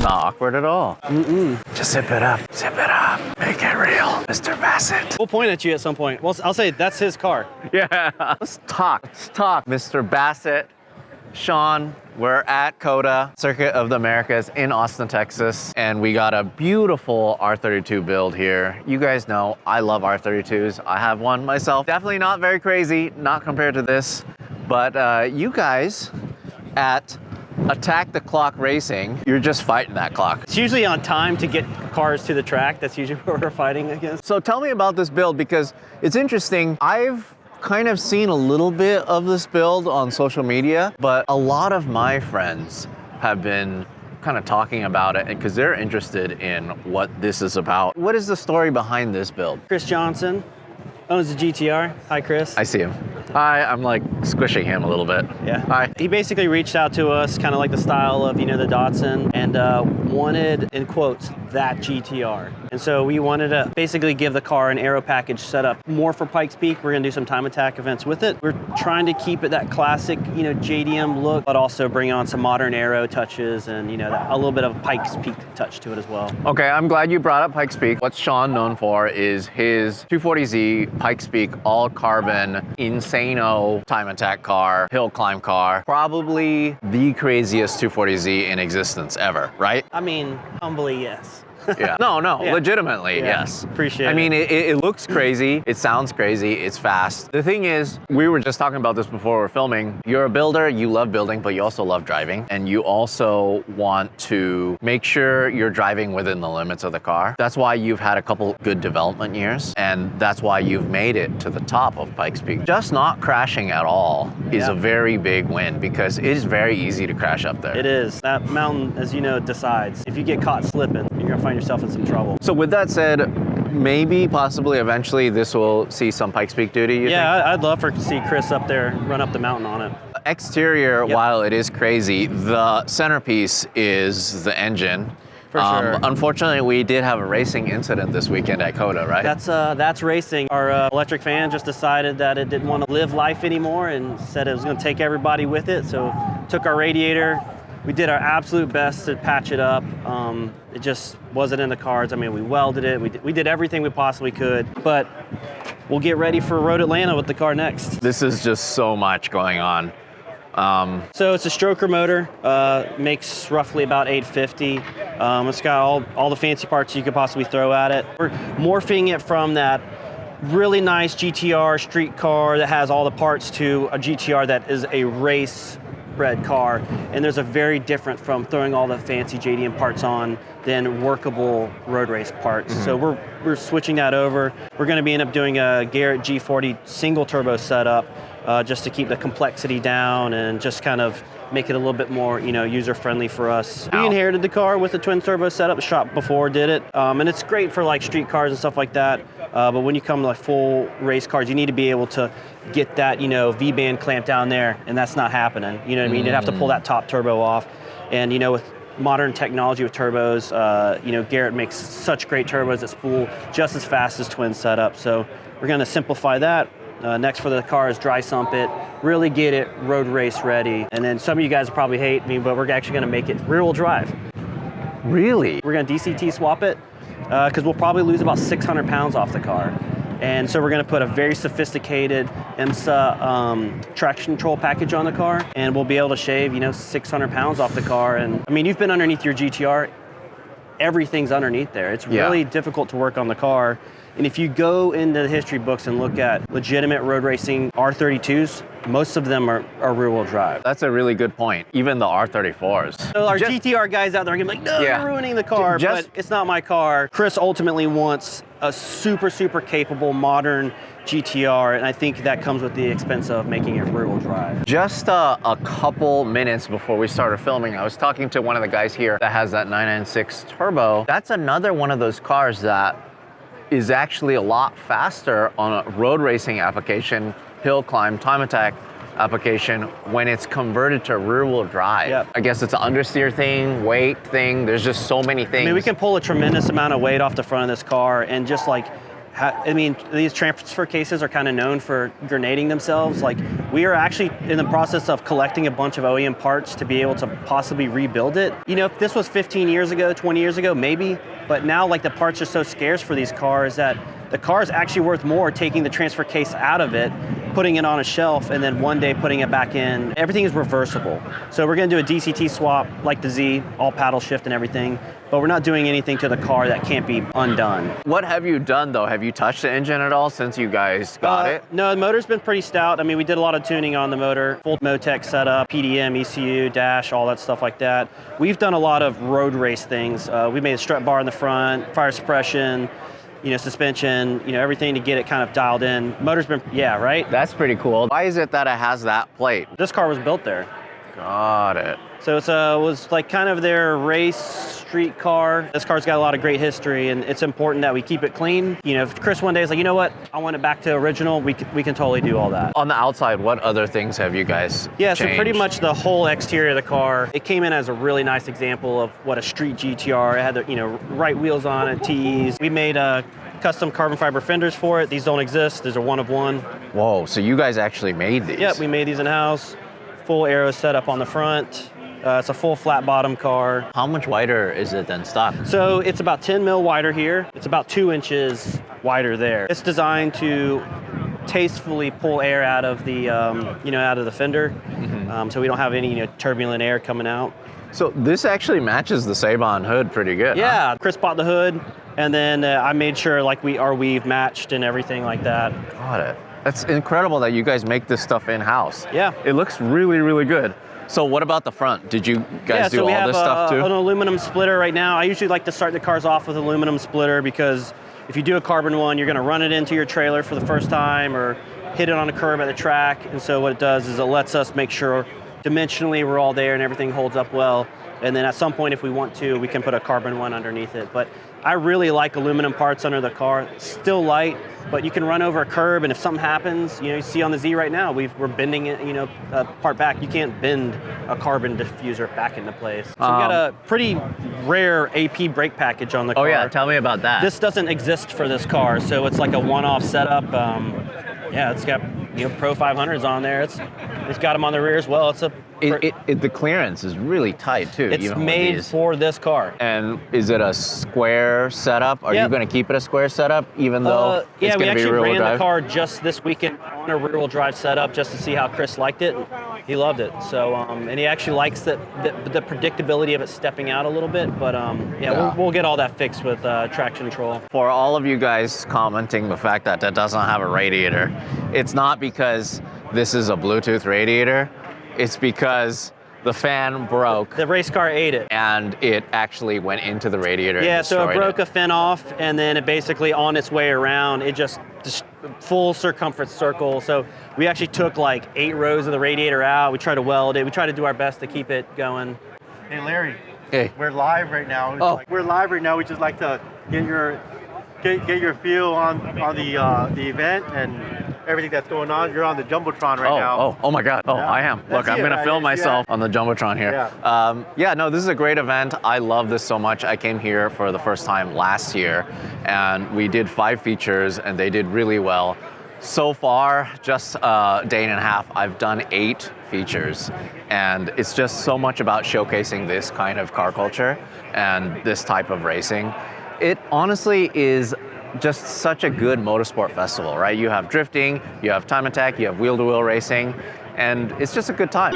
not awkward at all. Just zip it up, make it real, Mr. Bassett. We'll point at you at some point. Well, I'll say that's his car. Yeah, let's talk, Mr. Bassett. Shawn, we're at COTA, Circuit of the Americas in Austin, Texas, and we got a beautiful R32 build here. You guys know I love R32s. I have one myself. Definitely not very crazy, not compared to this, but you guys at Attack the Clock Racing, you're just fighting that clock. It's usually on time to get cars to the track. That's usually what we're fighting against. So tell me about this build, because it's interesting. I've kind of seen a little bit of this build on social media, but a lot of my friends have been kind of talking about it because they're interested in what this is about. What is the story behind this build? Chris Johnson owns the GTR. Hi, Chris. I see him. Hi, I'm like squishing him a little bit. Yeah. Hi. He basically reached out to us, kind of like the style of, the Datsun, and wanted, in quotes, that GTR. And so we wanted to basically give the car an aero package set up more for Pikes Peak. We're gonna do some time attack events with it. We're trying to keep it that classic, JDM look, but also bring on some modern aero touches and, a little bit of Pikes Peak touch to it as well. Okay, I'm glad you brought up Pikes Peak. What Shawn known for is his 240Z Pikes Peak all carbon insano time attack car, hill climb car. Probably the craziest 240Z in existence ever, right? I mean, humbly, yes. Yeah. No, Yeah. legitimately, Yeah. yes. Appreciate it. I mean, it looks crazy. It sounds crazy. It's fast. The thing is, we were just talking about this before we're filming. You're a builder, you love building, but you also love driving. And you also want to make sure you're driving within the limits of the car. That's why you've had a couple good development years. And that's why you've made it to the top of Pikes Peak. Just not crashing at all is a very big win, because it is very easy to crash up there. It is. That mountain, as you know, decides. If you get caught slipping, you're gonna find yourself in some trouble. So with that said, maybe, possibly, eventually this will see some Pikes Peak duty, you think? I'd love to see Chris up there run up the mountain on it. Exterior, while it is crazy, the centerpiece is the engine. For sure. Unfortunately, we did have a racing incident this weekend at COTA, right? That's racing. Our electric fan just decided that it didn't want to live life anymore and said it was going to take everybody with it. So took our radiator. We did our absolute best to patch it up. It just wasn't in the cards. I mean, we welded it. We did everything we possibly could, but we'll get ready for Road Atlanta with the car next. This is just so much going on. So it's a stroker motor, makes roughly about 850. It's got all the fancy parts you could possibly throw at it. We're morphing it from that really nice GTR street car that has all the parts to a GTR that is a race bred car, and there's a very different from throwing all the fancy JDM parts on than workable road race parts. So we're switching that over. We're going to end up doing a Garrett G40 single turbo setup just to keep the complexity down and just kind of make it a little bit more, user friendly for us. We inherited the car with a twin turbo setup. The shop before did it, and it's great for like street cars and stuff like that. But when you come to like full race cars, you need to be able to get that, V-band clamp down there, and that's not happening. You know what I mean? You'd have to pull that top turbo off, and with modern technology with turbos, Garrett makes such great turbos that spool just as fast as twin setup. So we're going to simplify that. Next for the car is dry sump it, really get it road race ready. And then some of you guys probably hate me, but we're actually going to make it rear wheel drive. Really? We're going to DCT swap it because we'll probably lose about 600 pounds off the car. And so we're going to put a very sophisticated IMSA traction control package on the car, and we'll be able to shave 600 pounds off the car. And I mean, you've been underneath your GTR, everything's underneath there. It's really difficult to work on the car. And if you go into the history books and look at legitimate road racing R32s, most of them are rear-wheel drive. That's a really good point. Even the R34s. So our GTR guys out there are gonna be like, no, you're ruining the car, but it's not my car. Chris ultimately wants a super, super capable, modern GTR, and I think that comes with the expense of making it rear-wheel drive. Just a couple minutes before we started filming, I was talking to one of the guys here that has that 996 turbo. That's another one of those cars that is actually a lot faster on a road racing application, hill climb, time attack application when it's converted to rear wheel drive. Yep. I guess it's an understeer thing, weight thing, there's just so many things. I mean, we can pull a tremendous amount of weight off the front of this car and just like I mean, these transfer cases are kind of known for grenading themselves. Like, we are actually in the process of collecting a bunch of OEM parts to be able to possibly rebuild it. You know, if this was 15 years ago, 20 years ago, maybe, but now like the parts are so scarce for these cars that the car is actually worth more taking the transfer case out of it, putting it on a shelf, and then one day putting it back in. Everything is reversible. So we're gonna do a DCT swap like the Z, all paddle shift and everything, but we're not doing anything to the car that can't be undone. What have you done though? Have you touched the engine at all since you guys got it? No, the motor's been pretty stout. I mean, we did a lot of tuning on the motor, full Motec setup, PDM, ECU, dash, all that stuff like that. We've done a lot of road race things. We made a strut bar in the front, fire suppression, you know, suspension, you know, everything to get it kind of dialed in. Motor's been, yeah, right? That's pretty cool. Why is it that it has that plate? This car was built there. Got it. So it was like kind of their race street car. This car's got a lot of great history, and it's important that we keep it clean. You know, if Chris one day is like, you know what, I want it back to original, we can totally do all that. On the outside, what other things have you guys changed? So pretty much the whole exterior of the car, it came in as a really nice example of what a street GTR. It had the, you know, right wheels on it, TEs. We made custom carbon fiber fenders for it. These don't exist. These are one of one. Whoa, so you guys actually made these? Yep, we made these in-house. Full aero setup on the front. It's a full flat bottom car. How much wider is it than stock? So it's about 10 mil wider here. It's about 2 inches wider there. It's designed to tastefully pull air out of the, out of the fender, so we don't have any turbulent air coming out. So this actually matches the Saban hood pretty good. Yeah, huh? Chris bought the hood, and then I made sure like our weave matched and everything like that. Got it. That's incredible that you guys make this stuff in-house. Yeah. It looks really, really good. So what about the front? Did you guys do all this stuff too? An aluminum splitter right now. I usually like to start the cars off with aluminum splitter because if you do a carbon one, you're going to run it into your trailer for the first time or hit it on a curb at the track. And so what it does is it lets us make sure dimensionally we're all there and everything holds up well. And then at some point, if we want to, we can put a carbon one underneath it. But I really like aluminum parts under the car. It's still light, but you can run over a curb, and if something happens, you see on the Z right now, we're bending it, part back. You can't bend a carbon diffuser back into place. So we got a pretty rare AP brake package on the car. Oh yeah, tell me about that. This doesn't exist for this car, so it's like a one-off setup. It's got Pro 500s on there. It's got them on the rear as well. It's the clearance is really tight too. It's made for this car. And is it a square setup? Are you going to keep it a square setup, even though it's going to be rear-wheel drive? We actually ran the car just this weekend on a rear-wheel drive setup just to see how Chris liked it. He loved it. So, and he actually likes the predictability of it stepping out a little bit. But we'll get all that fixed with traction control. For all of you guys commenting the fact that doesn't have a radiator, it's not because this is a Bluetooth radiator. It's because the fan broke. The race car ate it. And it actually went into the radiator. Yeah, and so it broke a fin off, and then it basically, on its way around, it just full circumference circle. So we actually took like 8 rows of the radiator out. We tried to weld it. We tried to do our best to keep it going. Hey, Larry. Hey. We're live right now. We're live right now. We just like to get your feel on the event and everything that's going on. You're on the Jumbotron right now. Oh my God. Oh, Yeah. I am. Look, I'm going to film myself on the Jumbotron here. Yeah. This is a great event. I love this so much. I came here for the first time last year, and we did 5 features, and they did really well. So far, just a day and a half, I've done 8 features, and it's just so much about showcasing this kind of car culture and this type of racing. It honestly is just such a good motorsport festival, right? You have drifting, you have time attack, you have wheel-to-wheel racing, and it's just a good time.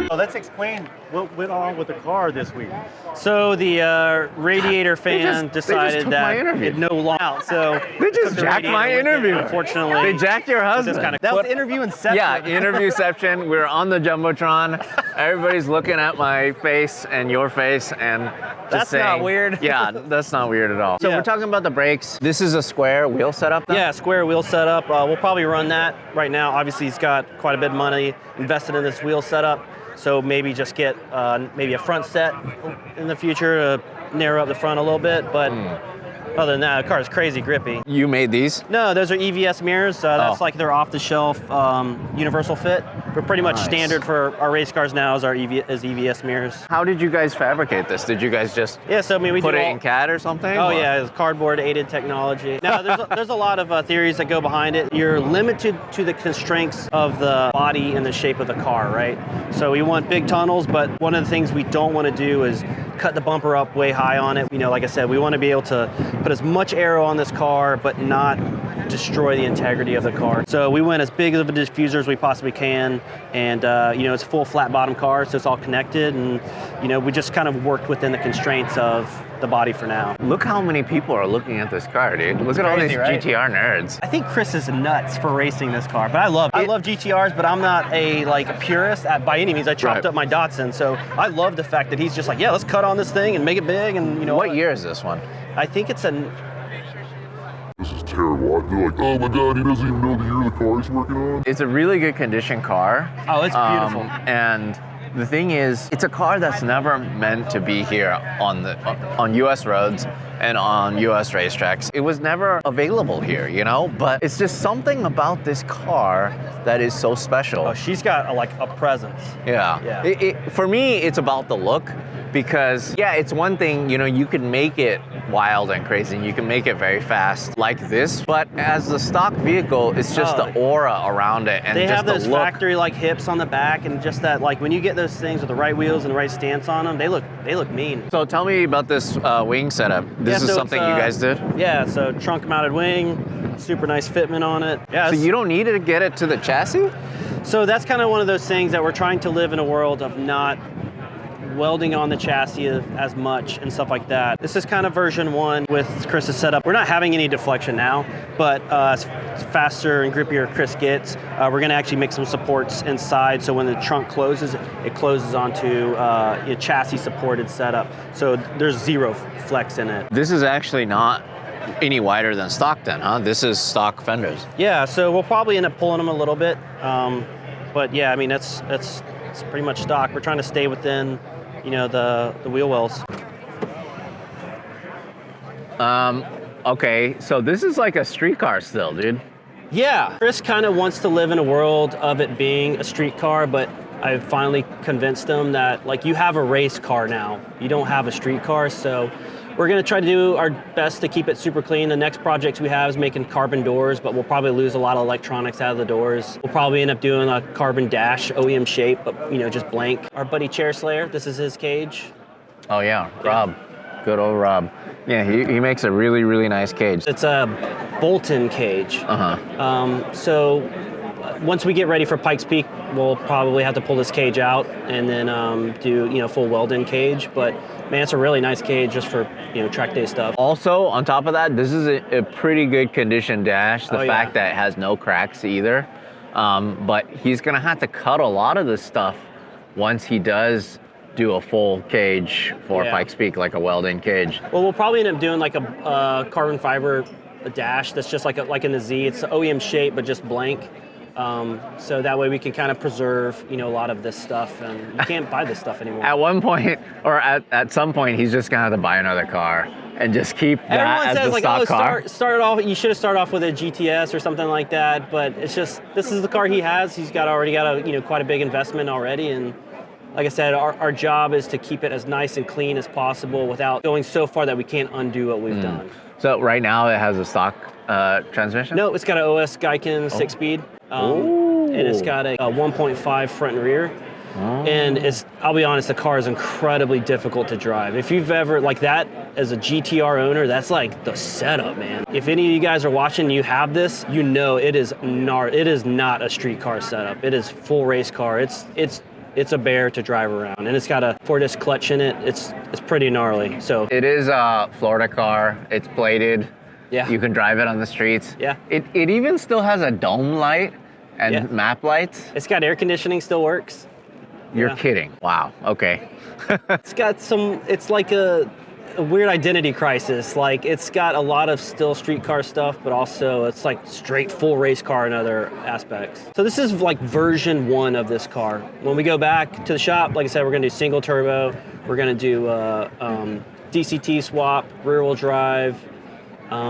So let's explain what went on with the car this week. So the radiator fan decided that it no longer out. So they just jacked my interview. Unfortunately, they jacked your husband. That was interview inception. Yeah, interviewception. We're on the Jumbotron. Everybody's looking at my face and your face and just saying. That's not weird. Yeah, that's not weird at all. So we're talking about the brakes. This is a square wheel setup then? Yeah, square wheel setup. We'll probably run that right now. Obviously, he's got quite a bit of money invested in this wheel setup. So maybe just get maybe a front set in the future to narrow up the front a little bit. But Other than that, the car is crazy grippy. You made these? No, those are EVS mirrors. That's Oh. like their off-the-shelf universal fit. But pretty much Nice. standard for our race cars now is EVS mirrors. How did you guys fabricate this? Did you guys just Yeah, so I mean, we put do it all, in CAD or something? Oh or? yeah, it's cardboard-aided technology. Now, there's a lot of theories that go behind it. You're limited to the constraints of the body and the shape of the car, right? So we want big tunnels, but one of the things we don't want to do is cut the bumper up way high on it. You know, like I said, we want to be able to put as much aero on this car, but not destroy the integrity of the car. So we went as big of a diffuser as we possibly can, and you know, it's a full flat bottom car, so it's all connected, and you know, we just kind of worked within the constraints of the body for now. Look how many people are looking at this car, dude. Look at all crazy, these right? GTR nerds. I think Chris is nuts for racing this car, but I love GTRs, but I'm not a purist by any means. I chopped Right. up my Datsun, so I love the fact that he's just like, yeah, let's cut on this thing and make it big, and you know. What year is this one? I think it's a. This is terrible. They're like, oh my god, he doesn't even know the year the car he's working on. It's a really good condition car. Oh, it's beautiful. And the thing is, it's a car that's never meant to be here on U.S. roads and on U.S. racetracks. It was never available here, you know? But it's just something about this car that is so special. Oh, she's got a presence. Yeah. Yeah. For me, it's about the look, because yeah, it's one thing, you know, you can make it wild and crazy and you can make it very fast like this, but as the stock vehicle, it's just the aura around it and They just have those the look. factory hips on the back, and just that when you get those things with the right wheels and the right stance on them, they look mean. So tell me about this wing setup. This is so something it's, you guys did? Yeah, so trunk mounted wing, super nice fitment on it. Yeah. So you don't need to get it to the chassis? So that's kind of one of those things that we're trying to live in a world of not welding on the chassis as much and stuff like that. This is kind of version 1 with Chris's setup. We're not having any deflection now, but as faster and grippier Chris gets, we're going to actually make some supports inside, so when the trunk closes, it closes onto a chassis supported setup. So there's zero flex in it. This is actually not any wider than stock then, huh? This is stock fenders. Yeah, so we'll probably end up pulling them a little bit. But yeah, I mean, it's pretty much stock. We're trying to stay within, you know, the wheel wells. Okay, so this is like a street car still, dude. Yeah, Chris kind of wants to live in a world of it being a street car, but I've finally convinced him that you have a race car now. You don't have a street car, so we're going to try to do our best to keep it super clean. The next projects we have is making carbon doors, but we'll probably lose a lot of electronics out of the doors. We'll probably end up doing a carbon dash OEM shape, but just blank. Our buddy Chair Slayer, this is his cage. Oh yeah, Rob. Good old Rob. Yeah, he makes a really, really nice cage. It's a Bolton cage. So once we get ready for Pikes Peak, we'll probably have to pull this cage out and then do full weld-in cage. But man, it's a really nice cage just for track day stuff. Also, on top of that, this is a pretty good condition dash. The fact that it has no cracks either. But he's gonna have to cut a lot of this stuff once he does do a full cage for Pikes Peak, like a weld-in cage. Well, we'll probably end up doing like a carbon fiber dash that's just like in the Z. It's an OEM shape, but just blank. So that way we can kind of preserve, a lot of this stuff, and you can't buy this stuff anymore. At one point, or at some point, he's just gonna have to buy another car and just keep that as the stock car. Start off. You should have started off with a GTS or something like that. But it's just this is the car he has. He's already got quite a big investment already, and like I said, our job is to keep it as nice and clean as possible without going so far that we can't undo what we've done. So right now it has a stock transmission? No, it's got an OS Gaikin 6-speed. And it's got a 1.5 front and rear. And I'll be honest, the car is incredibly difficult to drive. If you've ever, that as a GTR owner, that's like the setup, man. If any of you guys are watching and you have this, it is not a street car setup. It is full race car. It's a bear to drive around, and it's got a 4-disc clutch in it. It's pretty gnarly. So it is a Florida car. It's plated. Yeah. You can drive it on the streets. Yeah. It even still has a dome light and map lights. It's got air conditioning, still works. You're kidding. Wow. Okay. It's got it's like a weird identity crisis. It's got a lot of still street car stuff, but also it's like straight full race car in other aspects. So this is version 1 of this car. When we go back to the shop, like I said, we're gonna do single turbo. We're gonna do DCT swap, rear wheel drive,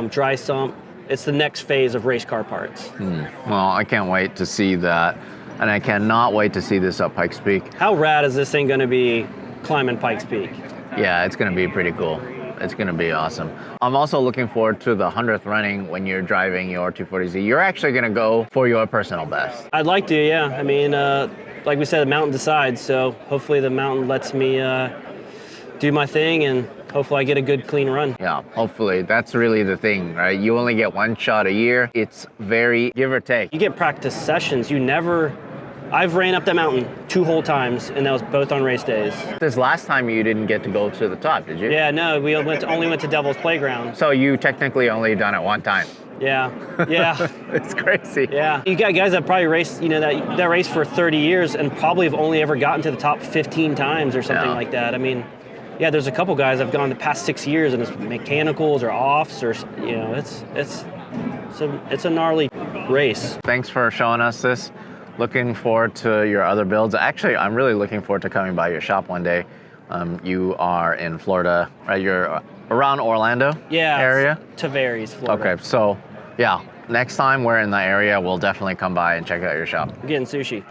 dry sump. It's the next phase of race car parts. Well, I can't wait to see that. And I cannot wait to see this up Pikes Peak. How rad is this thing going to be climbing Pikes Peak? Yeah, it's going to be pretty cool. It's going to be awesome. I'm also looking forward to the 100th running when you're driving your 240Z. You're actually going to go for your personal best. I'd like to, yeah. I mean, like we said, the mountain decides, so hopefully the mountain lets me do my thing, and hopefully I get a good, clean run. Yeah, hopefully. That's really the thing, right? You only get one shot a year. It's very give or take. You get practice sessions. I've ran up that mountain 2 whole times, and that was both on race days. This last time you didn't get to go to the top, did you? Yeah, no, we only went to Devil's Playground. So you technically only done it one time. Yeah. It's crazy. Yeah. You got guys that probably raced, that race for 30 years and probably have only ever gotten to the top 15 times or something like that. I mean, yeah, there's a couple guys that have gone the past 6 years and it's mechanicals or offs or, it's a gnarly race. Thanks for showing us this. Looking forward to your other builds. Actually, I'm really looking forward to coming by your shop one day. You are in Florida, right? You're around Orlando area? Tavares, Florida. Okay, so yeah, next time we're in the area, we'll definitely come by and check out your shop. I'm getting sushi.